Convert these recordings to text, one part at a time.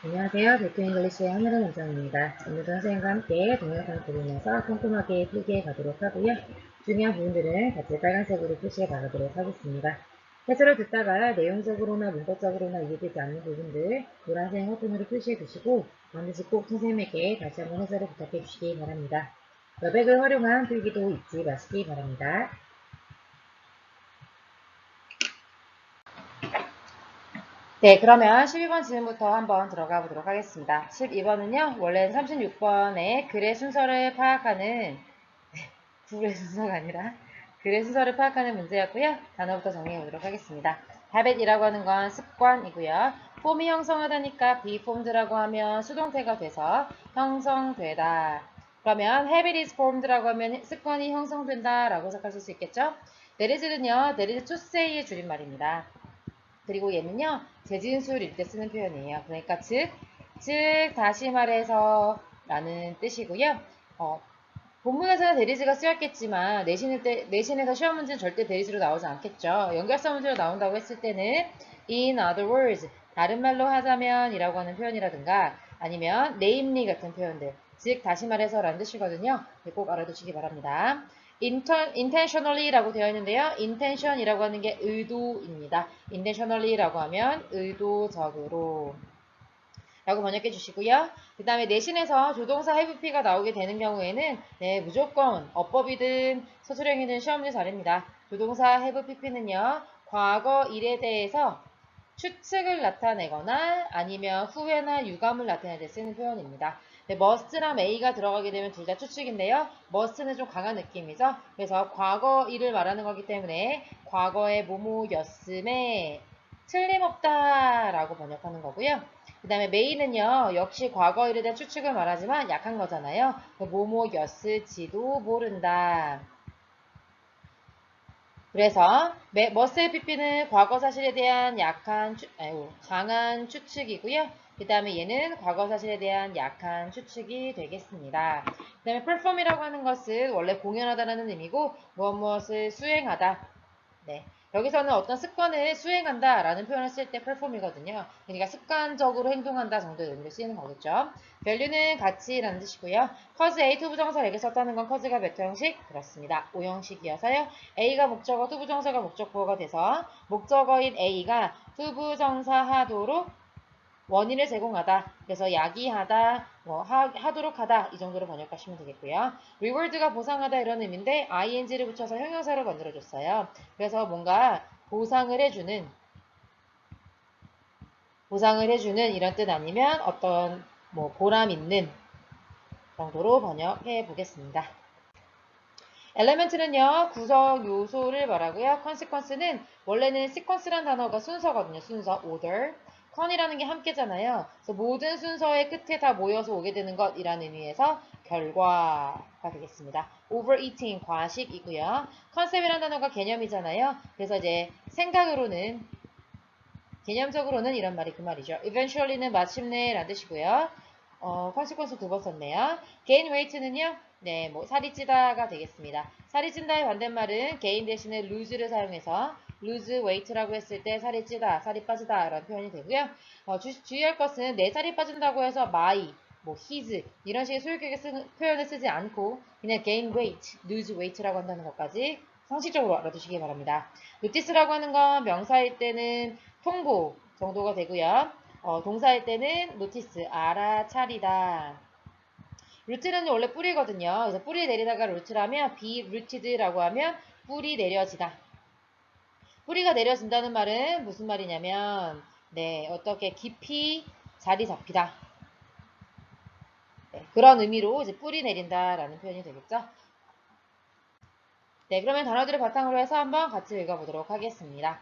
안녕하세요. 데이터 잉글리시의 하늘은 원장입니다. 오늘도 선생님과 함께 동영상을 보면서 꼼꼼하게 필기해 가도록 하고요. 중요한 부분들은 같이 빨간색으로 표시해 나가도록 하겠습니다. 해설을 듣다가 내용적으로나 문법적으로나 이해되지 않는 부분들 노란색 화분으로 표시해 두시고 반드시 꼭 선생님에게 다시 한번 해설을 부탁해 주시기 바랍니다. 여백을 활용한 필기도 잊지 마시기 바랍니다. 네, 그러면 12번 질문부터 한번 들어가 보도록 하겠습니다. 12번은요, 원래 36번의 글의 순서를 파악하는, 구글의 순서가 아니라 글의 순서를 파악하는 문제였고요. 단어부터 정리해 보도록 하겠습니다. habit이라고 하는 건 습관이고요. 폼이 형성하다니까 be formed라고 하면 수동태가 돼서 형성되다. 그러면 habit is formed라고 하면 습관이 형성된다 라고 해석하실 수 있겠죠? there is는요, there is to say의 줄임말입니다. 그리고 얘는요, 재진술일 때 쓰는 표현이에요. 그러니까 즉 다시 말해서 라는 뜻이고요. 본문에서는 대리즈가 쓰였겠지만 내신에서 시험 문제는 절대 대리즈로 나오지 않겠죠. 연결사 문제로 나온다고 했을 때는 in other words, 다른 말로 하자면 이라고 하는 표현이라든가 아니면 namely 같은 표현들, 즉 다시 말해서 라는 뜻이거든요. 꼭 알아두시기 바랍니다. intentionally라고 되어 있는데요. intention이라고 하는 게 의도입니다. intentionally라고 하면 의도적으로 라고 번역해 주시고요. 그 다음에 내신에서 조동사 haveP가 나오게 되는 경우에는 무조건 어법이든 서술형이든 시험문제 잘입니다. 조동사 havePP는요. 과거 일에 대해서 추측을 나타내거나 아니면 후회나 유감을 나타낼 때 쓰는 표현입니다. must랑 may가 들어가게 되면 둘 다 추측인데요. must는 좀 강한 느낌이죠. 그래서 과거 일을 말하는 거기 때문에 과거의 뭐뭐였음에 틀림없다 라고 번역하는 거고요. 그 다음에 may는요. 역시 과거 일에 대한 추측을 말하지만 약한 거잖아요. 뭐뭐였을지도 모른다. 그래서 머스의 PP는 과거 사실에 대한 강한 추측이고요. 그 다음에 얘는 과거 사실에 대한 약한 추측이 되겠습니다. 그 다음에 perform이라고 하는 것은 원래 공연하다라는 의미고 무엇을 수행하다. 네. 여기서는 어떤 습관을 수행한다 라는 표현을 쓸 때 perform이거든요. 그러니까 습관적으로 행동한다 정도의 의미로 쓰이는 거겠죠. value는 가치라는 뜻이고요. cause A 투부정사 에게 썼다는 건 cause가 몇 형식? 그렇습니다. 5형식이어서요. A가 목적어, 투부정사가 목적보어가 돼서 목적어인 A가 투부정사 하도록 원인을 제공하다. 그래서 야기하다, 하도록 하다 이 정도로 번역하시면 되겠고요. reward가 보상하다 이런 의미인데 ing를 붙여서 형용사로 만들어줬어요. 그래서 뭔가 보상을 해주는 이런 뜻 아니면 어떤 보람 있는 정도로 번역해 보겠습니다. element는요, 구성 요소를 말하고요. consequence는 원래는 sequence란 단어가 순서거든요. 순서, order. con이라는 게 함께잖아요. 그래서 모든 순서의 끝에 다 모여서 오게 되는 것이라는 의미에서 결과가 되겠습니다. overeating, 과식이고요. concept이라는 단어가 개념이잖아요. 그래서 이제 개념적으로는 이런 말이 그 말이죠. eventually는 마침내 라는 뜻이고요. consequence 두 번 썼네요. gain weight는요. 네, 살이 찌다가 되겠습니다. 살이 찐다의 반대말은 gain 대신에 lose를 사용해서 lose weight라고 했을 때 살이 찌다, 살이 빠지다 라는 표현이 되고요. 주의할 것은 내 살이 빠진다고 해서 my, his 이런 식의 소유격의 표현을 쓰지 않고 그냥 gain weight, lose weight라고 한다는 것까지 상식적으로 알아두시기 바랍니다. notice라고 하는 건 명사일 때는 통보 정도가 되고요. 동사일 때는 notice, 알아차리다. 루트는 원래 뿌리거든요. 그래서 뿌리 내리다가 루트라면 be rooted라고 하면 뿌리 내려지다. 뿌리가 내려진다는 말은 무슨 말이냐면 어떻게 깊이 자리 잡히다. 그런 의미로 이제 뿌리 내린다라는 표현이 되겠죠. 네, 그러면 단어들을 바탕으로 해서 한번 같이 읽어보도록 하겠습니다.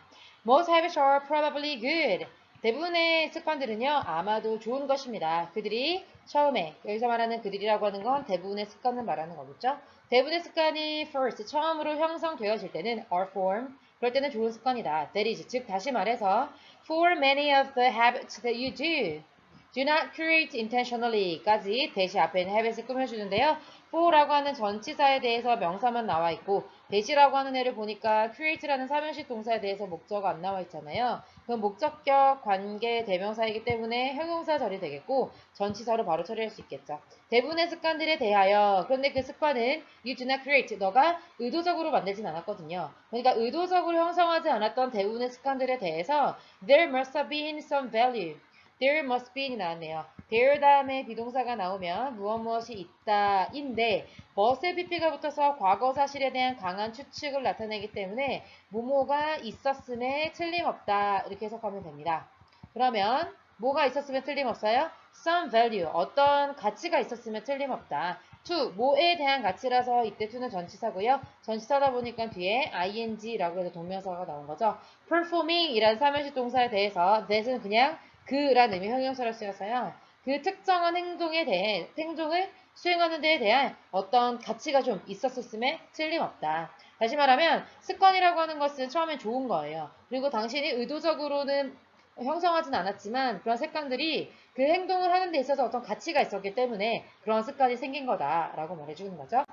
Most habits are probably good. 대부분의 습관들은요, 아마도 좋은 것입니다. 그들이 처음에, 여기서 말하는 그들이라고 하는 건 대부분의 습관을 말하는 거겠죠. 대부분의 습관이 first, 처음으로 형성되어질 때는 are formed. 그럴 때는 좋은 습관이다. That is, 즉 다시 말해서 for many of the habits that you do not create intentionally까지 대시 앞에 있는 habits을 꾸며주는데요. for라고 하는 전치사에 대해서 명사만 나와 있고 that이라고 하는 애를 보니까 create라는 사면식 동사에 대해서 목적어 안 나와 있잖아요. 그럼 목적격 관계 대명사이기 때문에 형용사 처리 되겠고 전치사로 바로 처리할 수 있겠죠. 대부분의 습관들에 대하여 그런데 그 습관은 you do not create 너가 의도적으로 만들진 않았거든요. 그러니까 의도적으로 형성하지 않았던 대부분의 습관들에 대해서 there must have been some value. There must be이 나왔네요. there 다음에 비동사가 나오면 무엇이 있다 인데 must에 pp가 붙어서 과거 사실에 대한 강한 추측을 나타내기 때문에 뭐뭐가 있었음에 틀림없다 이렇게 해석하면 됩니다. 그러면 뭐가 있었으면 틀림없어요? Some value 어떤 가치가 있었으면 틀림없다. to 뭐에 대한 가치라서 이때 to는 전치사고요. 전치사다 보니까 뒤에 ing라고 해서 동명사가 나온 거죠. performing 이란 사면식 동사에 대해서 that은 그냥 그란 의미 형용사로 쓰여서요. 그 특정한 행동을 수행하는 데에 대한 어떤 가치가 좀 있었음에 틀림없다. 다시 말하면 습관이라고 하는 것은 처음엔 좋은 거예요. 그리고 당신이 의도적으로는 형성하진 않았지만 그런 습관들이 그 행동을 하는 데 있어서 어떤 가치가 있었기 때문에 그런 습관이 생긴 거다라고 말해주는 거죠.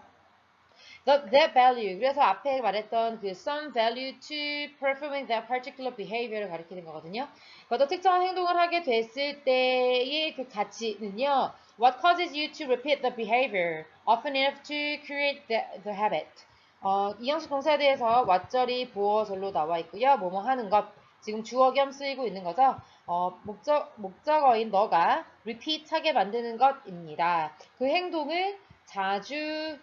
That value. 그래서 앞에 말했던 그 some value to performing that particular behavior를 가리키는 거거든요. 어떤 특정한 행동을 하게 됐을 때의 그 가치는요. What causes you to repeat the behavior often enough to create the habit. 이 형식 동사에 대해서 왓절이 보어절로 나와 있고요. 뭐뭐 하는 것. 지금 주어 겸 쓰이고 있는 거죠. 목적어인 너가 repeat하게 만드는 것입니다. 그 행동을 자주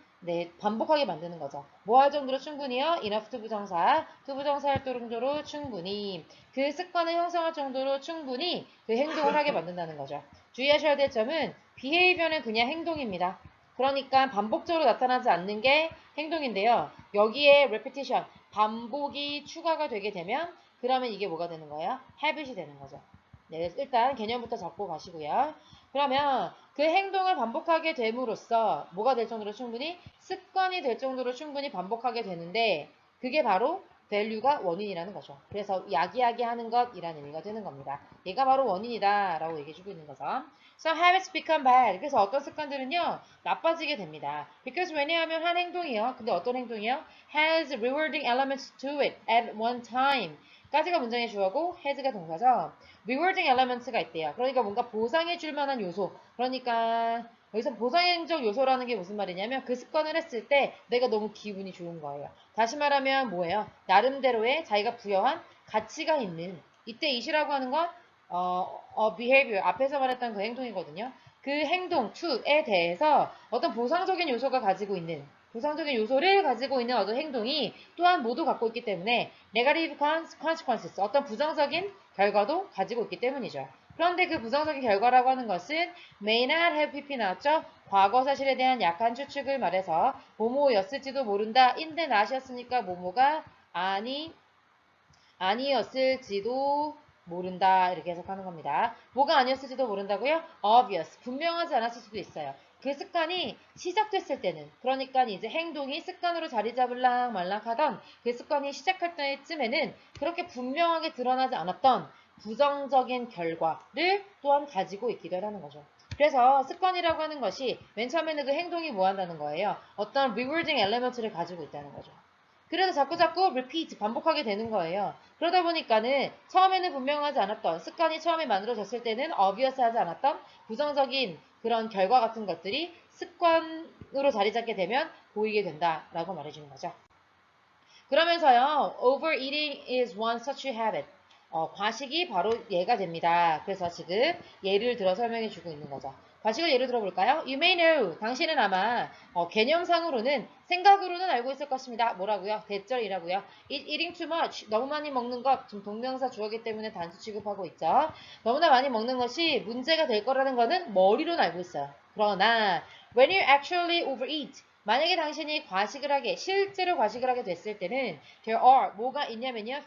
반복하게 만드는 거죠. 뭐 할 정도로 충분히요? enough to 부정사, to 부정사 할 정도로 충분히 그 습관을 형성할 정도로 충분히 그 행동을 하게 만든다는 거죠. 주의하셔야 될 점은 behavior는 그냥 행동입니다. 그러니까 반복적으로 나타나지 않는 게 행동인데요. 여기에 repetition, 반복이 추가가 되게 되면 그러면 이게 뭐가 되는 거예요? habit이 되는 거죠. 네, 일단 개념부터 잡고 가시고요. 그러면 그 행동을 반복하게 됨으로써 뭐가 될 정도로 충분히 습관이 될 정도로 충분히 반복하게 되는데 그게 바로 value가 원인이라는 거죠. 그래서 야기야기하는 것이라는 의미가 되는 겁니다. 얘가 바로 원인이다 라고 얘기해주고 있는 거죠. So habits become bad. 그래서 어떤 습관들은요 나빠지게 됩니다. Because 왜냐하면 한 행동이요. 근데 어떤 행동이요? Has rewarding elements to it at one time. 까지가 문장의 주어고 has가 동사죠. rewarding elements가 있대요. 그러니까 뭔가 보상해 줄 만한 요소. 그러니까 여기서 보상적 요소라는 게 무슨 말이냐면 그 습관을 했을 때 내가 너무 기분이 좋은 거예요. 다시 말하면 뭐예요? 나름대로의 자기가 부여한 가치가 있는 이때 it이라고 하는 건 behavior 앞에서 말했던 그 행동이거든요. 그 행동, to에 대해서 어떤 보상적인 요소가 가지고 있는 보상적인 요소를 가지고 있는 어떤 행동이 또한 모두 갖고 있기 때문에 negative consequences 어떤 부정적인 결과도 가지고 있기 때문이죠. 그런데 그 부정적인 결과라고 하는 것은 may not have pp 나왔죠? 과거 사실에 대한 약한 추측을 말해서 뭐뭐였을지도 모른다. 인데 not이었으니까 뭐뭐가 아니었을지도 모른다. 이렇게 해석하는 겁니다. 뭐가 아니었을지도 모른다고요? obvious. 분명하지 않았을 수도 있어요. 그 습관이 시작됐을 때는 그러니까 이제 행동이 습관으로 자리 잡을랑 말랑 하던 그 습관이 시작할 때쯤에는 그렇게 분명하게 드러나지 않았던 부정적인 결과를 또한 가지고 있기도 하는 거죠. 그래서 습관이라고 하는 것이 맨 처음에는 그 행동이 뭐 한다는 거예요? 어떤 rewarding element를 가지고 있다는 거죠. 그래서 자꾸자꾸 repeat, 반복하게 되는 거예요. 그러다 보니까는 처음에는 분명하지 않았던 습관이 처음에 만들어졌을 때는 obvious 하지 않았던 부정적인 그런 결과 같은 것들이 습관으로 자리 잡게 되면 보이게 된다라고 말해주는 거죠. 그러면서요, overeating is one such habit. 과식이 바로 예가 됩니다. 그래서 지금 예를 들어 설명해 주고 있는 거죠. 과식을 예를 들어볼까요? You may know. 당신은 아마 개념상으로는 생각으로는 알고 있을 것입니다. 뭐라고요? 대절이라고요. Eating too much. 너무 많이 먹는 것. 지금 동명사 주어기 때문에 단수 취급하고 있죠. 너무나 많이 먹는 것이 문제가 될 거라는 거는 머리로는 알고 있어요. 그러나 when you actually overeat. 만약에 당신이 과식을 하게, 실제로 과식을 하게 됐을 때는 there are, 뭐가 있냐면요.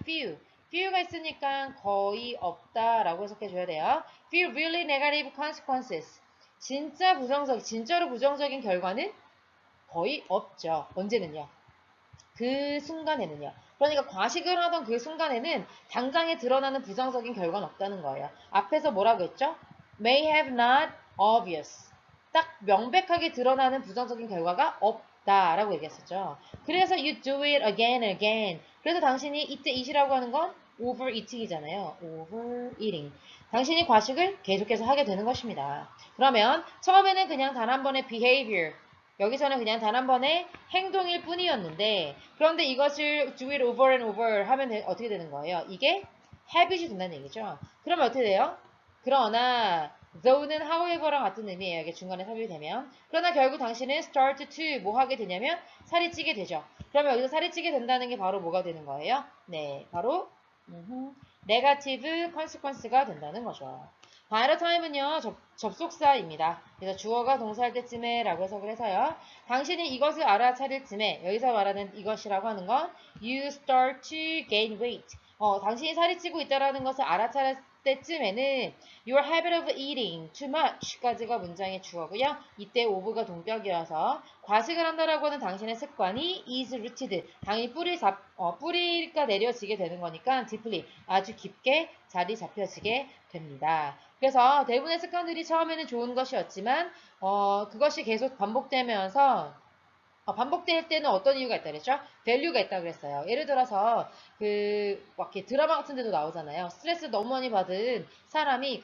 few가 있으니까 거의 없다라고 해석해줘야 돼요. few really negative consequences. 진짜로 부정적인 결과는 거의 없죠. 언제는요? 그 순간에는요. 그러니까 과식을 하던 그 순간에는 당장에 드러나는 부정적인 결과는 없다는 거예요. 앞에서 뭐라고 했죠? may have not obvious. 딱 명백하게 드러나는 부정적인 결과가 없다라고 얘기했었죠. 그래서 you do it again and again. 그래서 당신이 이때 eat이라고 하는 건 overeating이잖아요. overeating. 당신이 과식을 계속해서 하게 되는 것입니다. 그러면 처음에는 그냥 단 한 번의 behavior, 여기서는 그냥 단 한 번의 행동일 뿐이었는데 그런데 이것을 do it over and over 하면 어떻게 되는 거예요? 이게 habit이 된다는 얘기죠. 그러면 어떻게 돼요? 그러나 though는 however랑 같은 의미예요. 이게 중간에 삽입이 되면. 그러나 결국 당신은 start to 뭐 하게 되냐면 살이 찌게 되죠. 그러면 여기서 살이 찌게 된다는 게 바로 뭐가 되는 거예요? 네, 바로 negative consequence가 된다는 거죠. by the time은요, 접속사입니다. 그래서 주어가 동사할 때쯤에 라고 해석을 해서요. 당신이 이것을 알아차릴 쯤에, 여기서 말하는 이것이라고 하는 건 you start to gain weight. 당신이 살이 찌고 있다는 것을 알아차릴 때쯤에는 your habit of eating too much까지가 문장의 주어고요. 이때 of가 동격이어서 과식을 한다라고 하는 당신의 습관이 is rooted. 당연히 뿌리가 내려지게 되는 거니까 deeply 아주 깊게 자리 잡혀지게 됩니다. 그래서 대부분의 습관들이 처음에는 좋은 것이었지만 그것이 계속 반복되면서 반복될 때는 어떤 이유가 있다 그랬죠? 밸류가 있다고 그랬어요. 예를 들어서 막 이렇게 드라마 같은 데도 나오잖아요. 스트레스 너무 많이 받은 사람이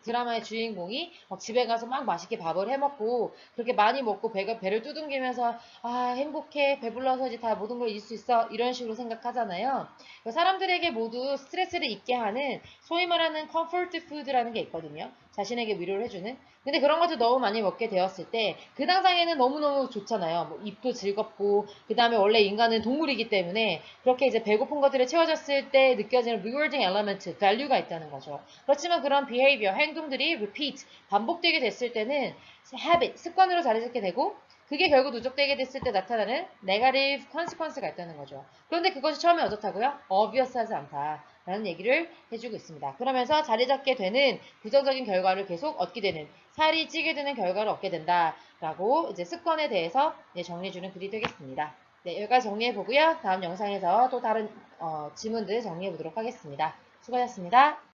드라마의 주인공이 막 집에 가서 막 맛있게 밥을 해 먹고 그렇게 많이 먹고 배를 두둥기면서 아 행복해 배불러서 이제 다 모든 걸 잊을 수 있어 이런 식으로 생각하잖아요. 사람들에게 모두 스트레스를 잊게 하는 소위 말하는 comfort food라는 게 있거든요. 자신에게 위로를 해주는. 근데 그런 것들 너무 많이 먹게 되었을 때 그 당장에는 너무너무 좋잖아요. 뭐 입도 즐겁고 그 다음에 원래 인간은 동물이기 때문에 그렇게 이제 배고픈 것들을 채워졌을 때 느껴지는 rewarding element, value가 있다는 거죠. 그렇지만 그런 behavior, 행동들이 repeat, 반복되게 됐을 때는 habit, 습관으로 자리 잡게 되고 그게 결국 누적되게 됐을 때 나타나는 negative consequence가 있다는 거죠. 그런데 그것이 처음에 어떻다고요? obvious하지 않다. 라는 얘기를 해주고 있습니다. 그러면서 자리 잡게 되는 부정적인 결과를 계속 얻게 되는 살이 찌게 되는 결과를 얻게 된다라고 이제 습관에 대해서 정리해주는 글이 되겠습니다. 네, 여기까지 정리해보고요. 다음 영상에서 또 다른 지문들 정리해보도록 하겠습니다. 수고하셨습니다.